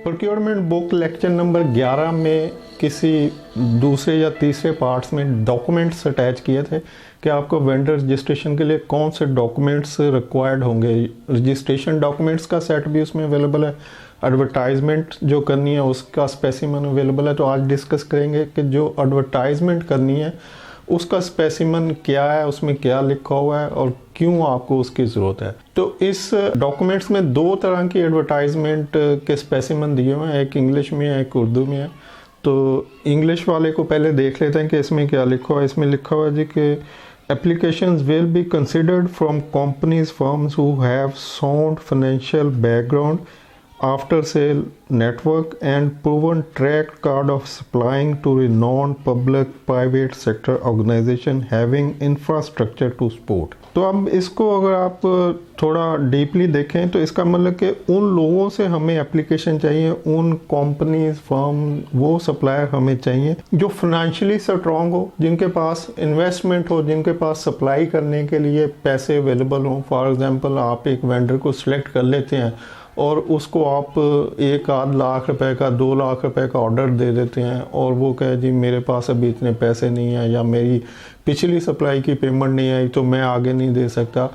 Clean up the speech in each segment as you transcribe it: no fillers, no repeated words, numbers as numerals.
Procurement book lecture number 11 में किसी दूसरे या तीसरे पार्ट्स में डॉक्यूमेंट्स अटैच किए थे कि आपको वेंडर रजिस्ट्रेशन के लिए कौन से डॉक्यूमेंट्स रिक्वायर्ड होंगे। रजिस्ट्रेशन डॉक्यूमेंट्स का सेट भी उसमें अवेलेबल है, एडवर्टाइजमेंट जो करनी है उसका स्पेसिमन अवेलेबल है। तो आज डिस्कस करेंगे कि जो एडवर्टाइजमेंट करनी है उसका स्पेसिमन क्या है, उसमें क्या लिखा हुआ है और क्यों आपको उसकी ज़रूरत है। तो इस डॉक्यूमेंट्स में दो तरह की एडवर्टाइजमेंट के स्पेसिमन दिए हुए हैं, एक इंग्लिश में है एक उर्दू में है। तो इंग्लिश वाले को पहले देख लेते हैं कि इसमें क्या लिखा हुआ है। इसमें लिखा हुआ है जी कि applications will be considered from companies firms who have sound financial background, after sale network and proven track record of supplying to renowned public private sector organization having infrastructure to support। तो अब इसको अगर आप थोड़ा deeply देखें तो इसका मतलब कि उन लोगों से हमें एप्लीकेशन चाहिए, उन कंपनीज फर्म वो सप्लायर हमें चाहिए जो फाइनेंशियली स्ट्रॉन्ग हो, जिनके पास इन्वेस्टमेंट हो, जिनके पास सप्लाई करने के लिए पैसे अवेलेबल हों। फॉर एग्जांपल आप एक वेंडर को सिलेक्ट कर लेते हैं और उसको आप 1-8 लाख रुपए का 2 लाख रुपए का ऑर्डर दे देते हैं और वो कहे जी मेरे पास अभी इतने पैसे नहीं हैं या मेरी पिछली सप्लाई की पेमेंट नहीं आई तो मैं आगे नहीं दे सकता।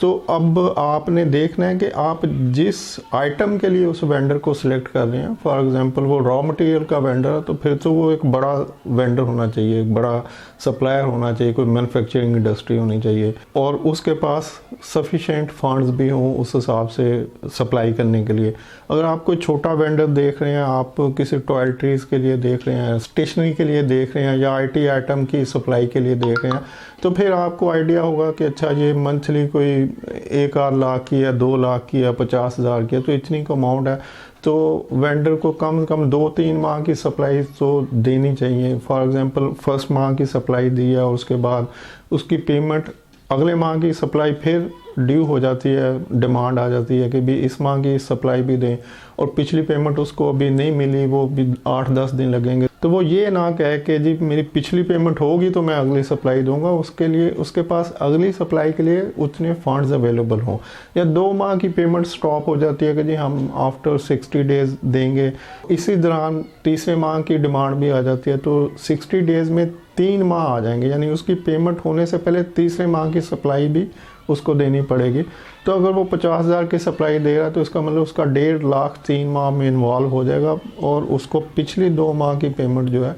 तो अब आपने देखना है कि आप जिस आइटम के लिए उस वेंडर को सिलेक्ट कर रहे हैं, फॉर एग्जांपल वो रॉ मटेरियल का वेंडर है तो फिर तो वो एक बड़ा वेंडर होना चाहिए, एक बड़ा सप्लायर होना चाहिए, कोई मैन्युफैक्चरिंग इंडस्ट्री होनी चाहिए और उसके पास सफिशेंट फंड्स भी हों उस हिसाब से सप्लाई करने के लिए। अगर आप कोई छोटा वेंडर देख रहे हैं, आप किसी टॉयलेटरीज के लिए देख रहे हैं, स्टेशनरी के लिए देख रहे हैं या IT आइटम की सप्लाई के लिए देख रहे हैं, तो फिर आपको आइडिया होगा कि अच्छा ये मंथली कोई 1-8 लाख की या 2 लाख की या 50,000 की है तो इतनी का अमाउंट है, तो वेंडर को कम से कम 2-3 माह की सप्लाई तो देनी चाहिए। फॉर एग्जांपल फर्स्ट माह की सप्लाई दी है और उसके बाद उसकी पेमेंट अगले माह की सप्लाई फिर ड्यू हो जाती है, डिमांड आ जाती है कि भी इस माह की सप्लाई भी दें और पिछली पेमेंट उसको अभी नहीं मिली, वो भी 8-10 दिन लगेंगे। तो वो ये ना कहे कि जी मेरी पिछली पेमेंट होगी तो मैं अगली सप्लाई दूंगा, उसके लिए उसके पास अगली सप्लाई के लिए उतने फंड्स अवेलेबल हों। या 2 माह की पेमेंट स्टॉप हो जाती है कि जी हम आफ्टर 60 डेज़ देंगे, इसी दौरान तीसरे माह की डिमांड भी आ जाती है तो 60 डेज़ में 3 माह आ जाएंगे, यानी उसकी पेमेंट होने से पहले तीसरे माह की सप्लाई भी उसको देनी पड़ेगी। तो अगर वो 50,000 की सप्लाई दे रहा है तो इसका मतलब उसका 1.5 लाख 3 माह में इन्वॉल्व हो जाएगा और उसको पिछली 2 माह की पेमेंट जो है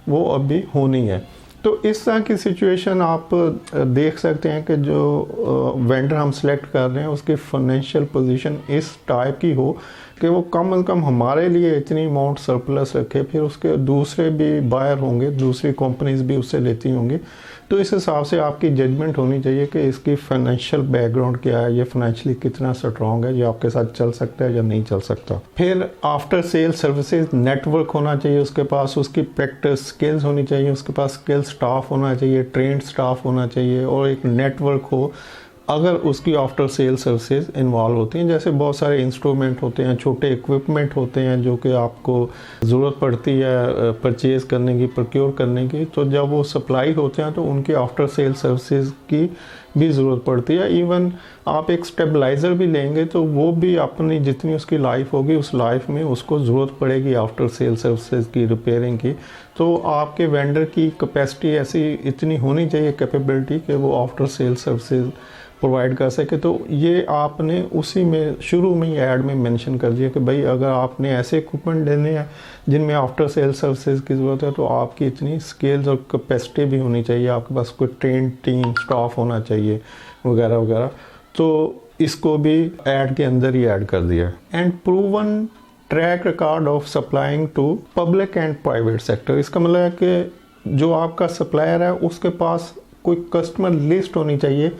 वो अभी होनी है। तो इस तरह की सिचुएशन आप देख सकते हैं कि जो वेंडर हम सेलेक्ट कर रहे हैं उसकी फाइनेंशियल पोजीशन इस टाइप की हो कि वो कम से कम हमारे लिए इतनी अमाउंट सरप्लस रखे, फिर उसके दूसरे भी बायर होंगे, दूसरी कंपनीज भी उससे लेती होंगी। तो इस हिसाब से आपकी जजमेंट होनी चाहिए कि इसकी फाइनेंशियल बैकग्राउंड क्या है, ये फाइनेंशियली कितना स्ट्रॉन्ग है, ये आपके साथ चल सकता है या नहीं चल सकता। फिर आफ्टर सेल सर्विसेज नेटवर्क होना चाहिए उसके पास, उसकी प्रैक्टिस स्किल्स होनी चाहिए, उसके पास स्किल स्टाफ होना चाहिए, ट्रेंड स्टाफ होना चाहिए और एक नेटवर्क हो अगर उसकी आफ्टर सेल सर्विसेज इन्वॉल्व होती हैं। जैसे बहुत सारे इंस्ट्रूमेंट होते हैं, छोटे इक्विपमेंट होते हैं जो कि आपको ज़रूरत पड़ती है परचेज़ करने की, प्रोक्योर करने की, तो जब वो सप्लाई होते हैं तो उनकी आफ्टर सेल सर्विसेज की भी ज़रूरत पड़ती है। इवन आप एक स्टेबलाइज़र भी लेंगे तो वो भी अपनी जितनी उसकी लाइफ होगी उस लाइफ में उसको ज़रूरत पड़ेगी आफ्टर सेल सर्विसेज की, रिपेयरिंग की। तो आपके वेंडर की कैपेसिटी ऐसी इतनी होनी चाहिए, कैपेबिलिटी, कि वो आफ्टर सेल सर्विसेज प्रोवाइड कर सके। तो ये आपने उसी में शुरू में ही ऐड में मेंशन कर दिया कि भाई अगर आपने ऐसे इक्विपमेंट लेने हैं जिनमें आफ्टर सेल सर्विसेज की ज़रूरत है तो आपकी इतनी स्किल्स और कैपेसिटी भी होनी चाहिए, आपके पास कोई ट्रेन टीम स्टाफ होना चाहिए वगैरह वगैरह। तो इसको भी ऐड के अंदर ही ऐड कर दिया। And proven track record of supplying to public and private sector. इसका मतलब है कि जो आपका सप्लायर है उसके पास कोई कस्टमर लिस्ट होनी चाहिए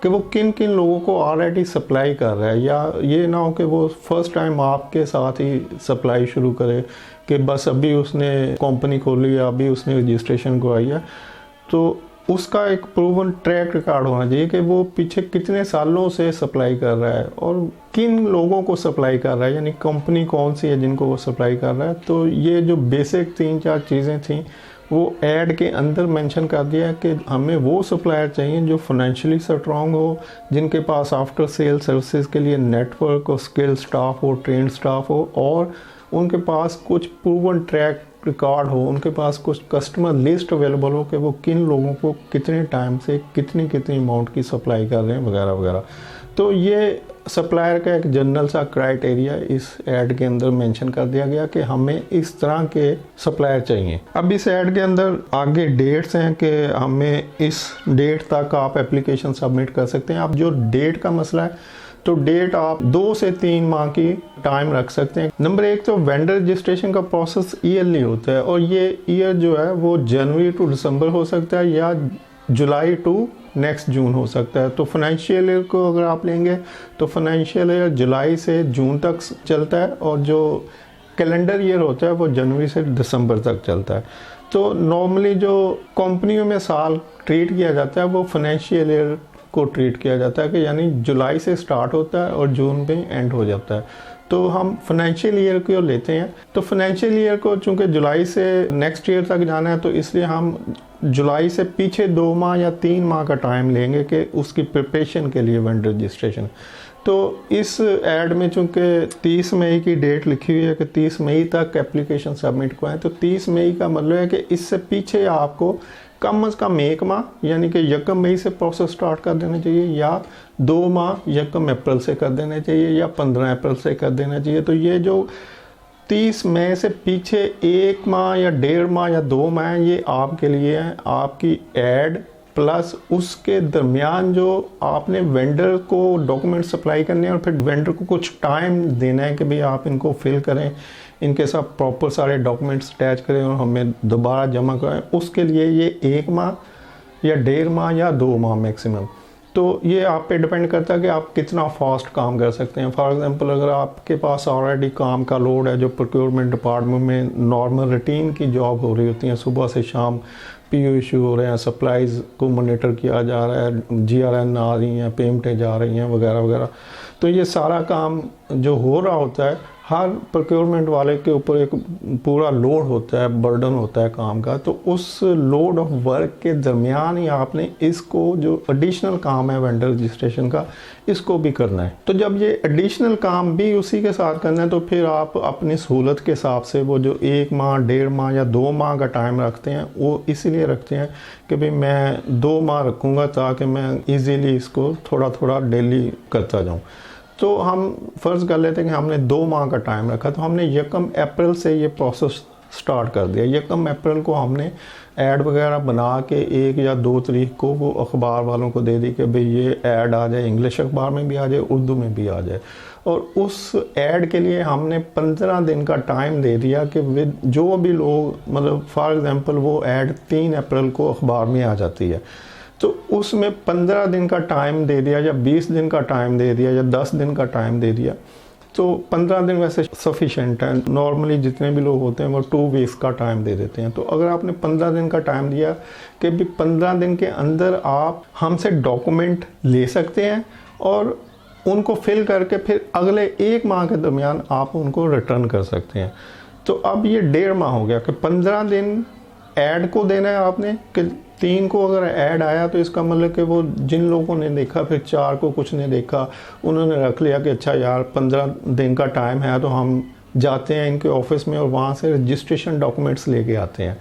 कि वो किन किन लोगों को ऑलरेडी सप्लाई कर रहा है, या ये ना हो कि वो फर्स्ट टाइम आपके साथ ही सप्लाई शुरू करे कि बस अभी उसने कंपनी खोली या अभी उसने रजिस्ट्रेशन करवाई है। तो उसका एक प्रूवन ट्रैक रिकॉर्ड होना चाहिए कि वो पीछे कितने सालों से सप्लाई कर रहा है और किन लोगों को सप्लाई कर रहा है, यानी कंपनी कौन सी है जिनको वो सप्लाई कर रहा है। तो ये जो बेसिक 3-4 चीज़ें थी वो ऐड के अंदर मेंशन कर दिया है कि हमें वो सप्लायर चाहिए जो फाइनेंशियली स्ट्रॉन्ग हो, जिनके पास आफ्टर सेल सर्विसेज के लिए नेटवर्क और स्किल स्टाफ हो, ट्रेन स्टाफ हो और उनके पास कुछ प्रूवन ट्रैक रिकॉर्ड हो, उनके पास कुछ कस्टमर लिस्ट अवेलेबल हो कि वो किन लोगों को कितने टाइम से कितनी कितनी अमाउंट की सप्लाई कर रहे हैं वगैरह वगैरह। तो ये सप्लायर का एक जनरल सा क्राइटेरिया इस ऐड के अंदर मेंशन कर दिया गया कि हमें इस तरह के सप्लायर चाहिए। अब इस ऐड के अंदर आगे डेट्स हैं कि हमें इस डेट तक आप एप्लीकेशन सबमिट कर सकते हैं। अब जो डेट का मसला है, तो डेट आप 2 से 3 माह की टाइम रख सकते हैं। नंबर 1 तो वेंडर रजिस्ट्रेशन का प्रोसेस ईयरली होता है, और ये ईयर जो है वो जनवरी टू दिसंबर हो सकता है या जुलाई टू नेक्स्ट जून हो सकता है। तो फाइनेंशियल ईयर को अगर आप लेंगे तो फाइनेंशियल ईयर जुलाई से जून तक चलता है, और जो कैलेंडर ईयर होता है वो जनवरी से दिसंबर तक चलता है। तो नॉर्मली जो कंपनियों में साल ट्रीट किया जाता है वो फाइनेंशियल ईयर को ट्रीट किया जाता है कि यानी जुलाई से स्टार्ट होता है और जून में एंड हो जाता है। तो हम फाइनेंशियल ईयर को लेते हैं। तो फाइनेंशियल ईयर को चूँकि जुलाई से नेक्स्ट ईयर तक जाना है, तो इसलिए हम जुलाई से पीछे 2 माह या 3 माह का टाइम लेंगे कि उसकी प्रिपरेशन के लिए वेंडर रजिस्ट्रेशन। तो इस ऐड में चूँकि 30 मई की डेट लिखी हुई है कि 30 मई तक एप्लीकेशन सबमिट करवाएं, तो 30 मई का मतलब है कि इससे पीछे आपको कम अज़ कम 1 माह यानी कि 1 मई से प्रोसेस स्टार्ट कर देना चाहिए, या 2 माह 1 अप्रैल से कर देना चाहिए, या 15 अप्रैल से कर देना चाहिए। तो ये जो 30 मई से पीछे 1 माह या 1.5 माह या 2 माह ये आपके लिए है, आपकी ऐड प्लस उसके दरमियान जो आपने वेंडर को डॉक्यूमेंट सप्लाई करने हैं, और फिर वेंडर को कुछ टाइम देना है कि भाई आप इनको फिल करें, इनके साथ प्रॉपर सारे डॉक्यूमेंट्स अटैच करें और हमें दोबारा जमा कराएं। उसके लिए ये 1 माह या 1.5 माह या 2 माह मैक्सिमम। तो ये आप पे डिपेंड करता है कि आप कितना फास्ट काम कर सकते हैं। फॉर एग्जांपल अगर आपके पास ऑलरेडी काम का लोड है, जो प्रोक्योरमेंट डिपार्टमेंट में नॉर्मल रूटीन की जॉब हो रही होती है, सुबह से शाम पीओ इशू हो रहे हैं, सप्लाईज को मॉनिटर किया जा रहा है, जीआरएन आ रही हैं, पेमेंटें जा रही हैं वगैरह वगैरह, तो ये सारा काम जो हो रहा होता है हर प्रोक्योरमेंट वाले के ऊपर एक पूरा लोड होता है, बर्डन होता है काम का। तो उस लोड ऑफ वर्क के दरमियान ही आपने इसको जो एडिशनल काम है वेंडर रजिस्ट्रेशन का, इसको भी करना है। तो जब ये एडिशनल काम भी उसी के साथ करना है, तो फिर आप अपनी सहूलत के हिसाब से वो जो 1 माह 1.5 माह या 2 माह का टाइम रखते हैं, वो इसीलिए रखते हैं कि भाई मैं 2 माह रखूँगा ताकि मैं ईजीली इसको थोड़ा थोड़ा डेली करता जाऊँ। तो हम फ़र्ज़ कर लेते हैं कि हमने 2 माह का टाइम रखा, तो हमने 1 अप्रैल से ये प्रोसेस स्टार्ट कर दिया। 1 अप्रैल को हमने ऐड वगैरह बना के 1 या 2 तारीख को वो अखबार वालों को दे दी कि भाई ये ऐड आ जाए, इंग्लिश अखबार में भी आ जाए, उर्दू में भी आ जाए। और उस ऐड के लिए हमने 15 दिन का टाइम दे दिया कि विद जो भी लोग, मतलब फॉर एग्ज़ाम्पल वो ऐड 3 अप्रैल को अखबार में आ जाती है, तो उसमें 15 दिन का टाइम दे दिया, या 20 दिन का टाइम दे दिया, या 10 दिन का टाइम दे दिया। तो 15 दिन वैसे सफिशेंट है। नॉर्मली जितने भी लोग होते हैं वो 2 वीक्स का टाइम दे देते हैं। तो अगर आपने 15 दिन का टाइम दिया कि भी 15 दिन के अंदर आप हमसे डॉक्यूमेंट ले सकते हैं और उनको फिल करके फिर अगले 1 माह के दरमियान आप उनको रिटर्न कर सकते हैं। तो अब ये 1.5 माह हो गया कि 15 दिन ऐड को देना है आपने, कि 3 को अगर ऐड आया तो इसका मतलब कि वो जिन लोगों ने देखा, फिर 4 को कुछ ने देखा, उन्होंने रख लिया कि अच्छा यार 15 दिन का टाइम है, तो हम जाते हैं इनके ऑफिस में और वहाँ से रजिस्ट्रेशन डॉक्यूमेंट्स लेके आते हैं।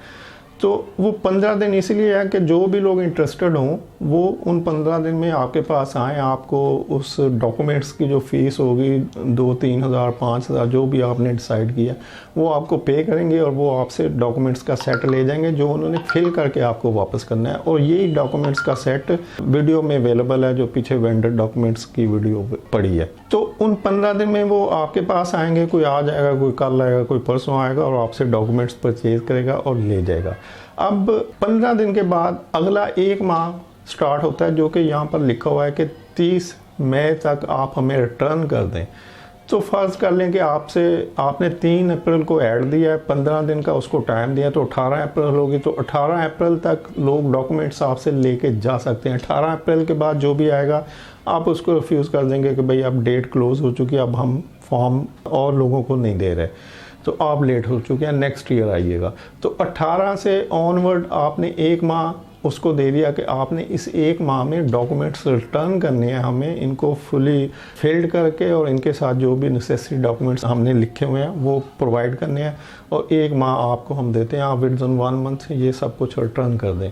तो वो 15 दिन इसीलिए है कि जो भी लोग इंटरेस्टेड हों वो उन 15 दिन में आपके पास आएँ। आपको उस डॉक्यूमेंट्स की जो फ़ीस होगी 2-3 हज़ार 5 हज़ार जो भी आपने डिसाइड किया, वो आपको पे करेंगे और वो आपसे डॉक्यूमेंट्स का सेट ले जाएंगे जो उन्होंने फिल करके आपको वापस करना है। और यही डॉक्यूमेंट्स का सेट वीडियो में अवेलेबल है, जो पीछे वेंडर डॉक्यूमेंट्स की वीडियो पड़ी है। तो उन 15 दिन में वो आपके पास आएंगे, कोई आज आएगा, कोई कल आएगा, कोई परसों आएगा और आपसे डॉक्यूमेंट्स परचेज करेगा और ले जाएगा। अब 15 दिन के बाद अगला 1 माह स्टार्ट होता है, जो कि यहाँ पर लिखा हुआ है कि 30 मई तक आप हमें रिटर्न कर दें। तो फ़र्ज़ कर लें कि आपने 3 अप्रैल को ऐड दिया है, 15 दिन का उसको टाइम दिया, तो 18 अप्रैल होगी। तो 18 अप्रैल तक लोग डॉक्यूमेंट्स आपसे लेके जा सकते हैं। 18 अप्रैल के बाद जो भी आएगा आप उसको रिफ्यूज़ कर देंगे कि भाई अब डेट क्लोज़ हो चुकी है, अब हम फॉर्म और लोगों को नहीं दे रहे, तो आप लेट हो चुके हैं, नेक्स्ट ईयर आइएगा। तो 18 से ऑनवर्ड आपने 1 माह उसको दे दिया कि आपने इस 1 माह में डॉक्यूमेंट्स रिटर्न करने हैं हमें, इनको फुली फिल्ड करके और इनके साथ जो भी नेसेसरी डॉक्यूमेंट्स हमने लिखे हुए हैं वो प्रोवाइड करने हैं, और 1 माह आपको हम देते हैं, आप विदिन 1 मंथ ये सब कुछ रिटर्न कर दें।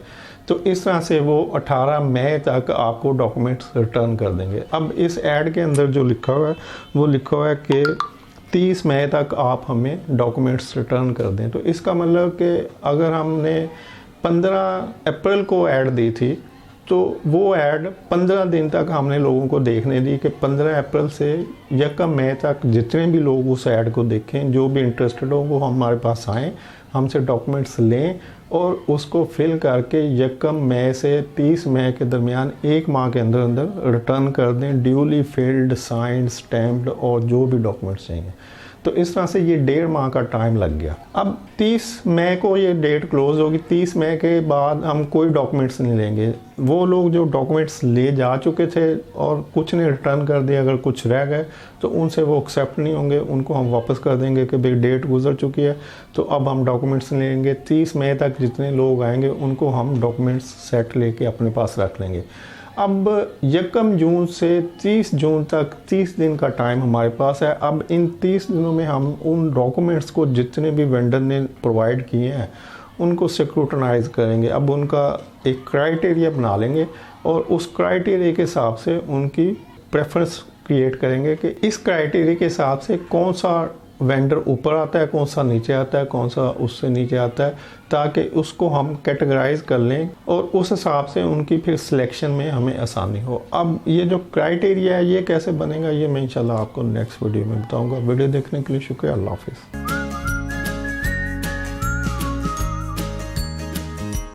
तो इस तरह से वो 18 मई तक आपको डॉक्यूमेंट्स रिटर्न कर देंगे। अब इस ऐड के अंदर जो लिखा हुआ है वो लिखा हुआ है कि 30 मई तक आप हमें डॉक्यूमेंट्स रिटर्न कर दें। तो इसका मतलब कि अगर हमने 15 अप्रैल को ऐड दी थी तो वो ऐड 15 दिन तक हमने लोगों को देखने दी कि 15 अप्रैल से 1 मई तक जितने भी लोग उस ऐड को देखें, जो भी इंटरेस्टेड हो वो हमारे पास आएँ, हमसे डॉक्यूमेंट्स लें और उसको फिल करके 1 मई से 30 मई के दरमियान 1 माह के अंदर अंदर रिटर्न कर दें, ड्यूली फिल्ड, साइंड, स्टैम्प्ड और जो भी डॉक्यूमेंट्स चाहिए। तो इस तरह से ये 1.5 माह का टाइम लग गया। अब 30 मई को ये डेट क्लोज होगी, 30 मई के बाद हम कोई डॉक्यूमेंट्स नहीं लेंगे। वो लोग जो डॉक्यूमेंट्स ले जा चुके थे और कुछ ने रिटर्न कर दिया, अगर कुछ रह गए तो उनसे वो एक्सेप्ट नहीं होंगे, उनको हम वापस कर देंगे कि भाई डेट गुजर चुकी है, तो अब हम डॉक्यूमेंट्स नहीं लेंगे। 30 मई तक जितने लोग आएंगे उनको हम डॉक्यूमेंट्स सेट लेके अपने पास रख लेंगे। अब 1 जून से 30 जून तक 30 दिन का टाइम हमारे पास है। अब इन 30 दिनों में हम उन डॉक्यूमेंट्स को जितने भी वेंडर ने प्रोवाइड किए हैं उनको स्क्रूटनाइज करेंगे। अब उनका एक क्राइटेरिया बना लेंगे और उस क्राइटेरिया के हिसाब से उनकी प्रेफरेंस क्रिएट करेंगे कि इस क्राइटेरिया के हिसाब से कौन सा वेंडर ऊपर आता है, कौन सा नीचे आता है, कौन सा उससे नीचे आता है, ताकि उसको हम कैटेगराइज कर लें और उस हिसाब से उनकी फिर सिलेक्शन में हमें आसानी हो। अब ये जो क्राइटेरिया है ये कैसे बनेगा ये मैं इंशाल्लाह आपको नेक्स्ट वीडियो में बताऊंगा। वीडियो देखने के लिए शुक्रिया। अल्लाह हाफिज़।